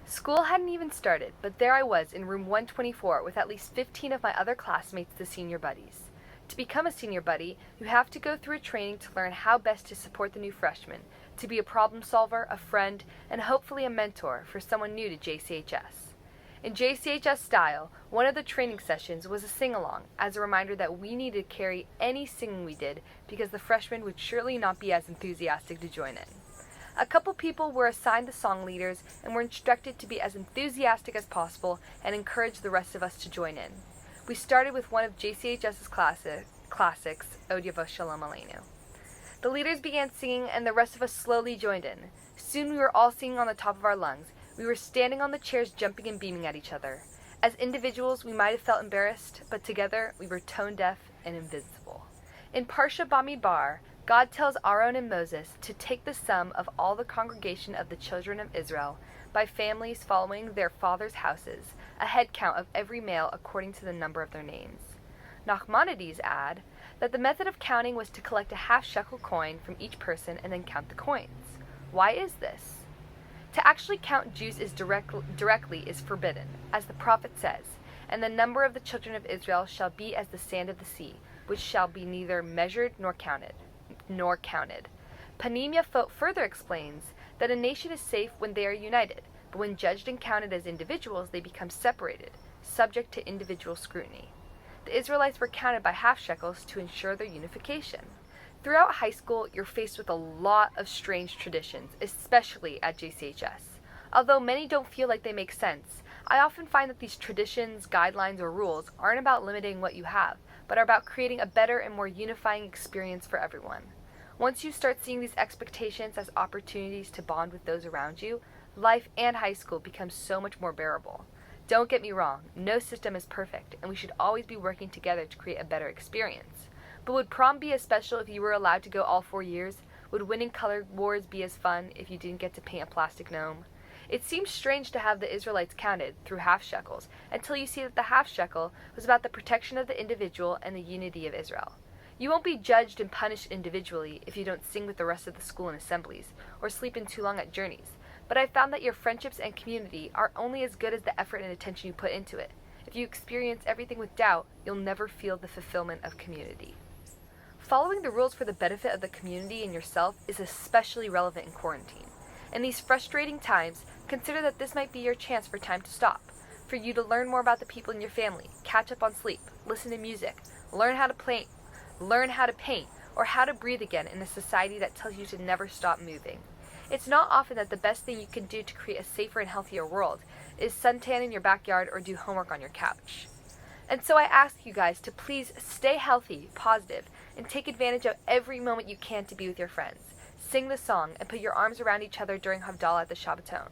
School hadn't even started, but there I was in room 124 with at least 15 of my other classmates, the senior buddies. To become a senior buddy, you have to go through a training to learn how best to support the new freshman, to be a problem solver, a friend, and hopefully a mentor for someone new to JCHS. In JCHS style, one of the training sessions was a sing-along, as a reminder that we needed to carry any singing we did because the freshmen would surely not be as enthusiastic to join in. A couple people were assigned the song leaders and were instructed to be as enthusiastic as possible and encourage the rest of us to join in. We started with one of JCHS's classics, O Yavo Shalom Aleinu. The leaders began singing and the rest of us slowly joined in. Soon we were all singing on the top of our lungs. We were standing on the chairs jumping and beaming at each other. As individuals, we might have felt embarrassed, but together we were tone-deaf and invincible. In Parsha Bamidbar, God tells Aaron and Moses to take the sum of all the congregation of the children of Israel by families following their fathers' houses, a head count of every male according to the number of their names. Nachmanides add that the method of counting was to collect a half-shekel coin from each person and then count the coins. Why is this? To actually count Jews directly is forbidden, as the prophet says, "And the number of the children of Israel shall be as the sand of the sea, which shall be neither measured nor counted." Panim Yafot further explains that a nation is safe when they are united, but when judged and counted as individuals, they become separated, subject to individual scrutiny. The Israelites were counted by half shekels to ensure their unification. Throughout high school, you're faced with a lot of strange traditions, especially at JCHS. Although many don't feel like they make sense, I often find that these traditions, guidelines, or rules aren't about limiting what you have, but are about creating a better and more unifying experience for everyone. Once you start seeing these expectations as opportunities to bond with those around you, life and high school becomes so much more bearable. Don't get me wrong, no system is perfect, and we should always be working together to create a better experience. But would prom be as special if you were allowed to go all 4 years? Would winning color wars be as fun if you didn't get to paint a plastic gnome? It seems strange to have the Israelites counted through half shekels until you see that the half shekel was about the protection of the individual and the unity of Israel. You won't be judged and punished individually if you don't sing with the rest of the school in assemblies or sleep in too long at journeys, but I've found that your friendships and community are only as good as the effort and attention you put into it. If you experience everything with doubt, you'll never feel the fulfillment of community. Following the rules for the benefit of the community and yourself is especially relevant in quarantine. In these frustrating times, consider that this might be your chance for time to stop, for you to learn more about the people in your family, catch up on sleep, listen to music, learn how to paint, or how to breathe again in a society that tells you to never stop moving. It's not often that the best thing you can do to create a safer and healthier world is suntan in your backyard or do homework on your couch. And so I ask you guys to please stay healthy, positive, and take advantage of every moment you can to be with your friends. Sing the song and put your arms around each other during Havdalah at the Shabbaton.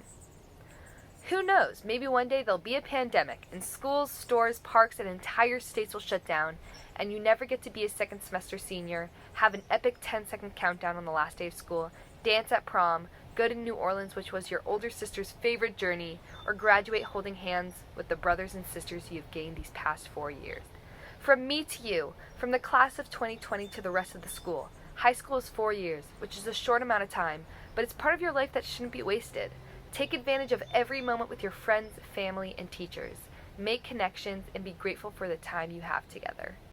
Who knows, maybe one day there'll be a pandemic and schools, stores, parks, and entire states will shut down and you never get to be a second semester senior, have an epic 10-second countdown on the last day of school, dance at prom, go to New Orleans, which was your older sister's favorite journey, or graduate holding hands with the brothers and sisters you've gained these past 4 years. From me to you, from the class of 2020 to the rest of the school, high school is 4 years, which is a short amount of time, but it's part of your life that shouldn't be wasted. Take advantage of every moment with your friends, family, and teachers. Make connections and be grateful for the time you have together.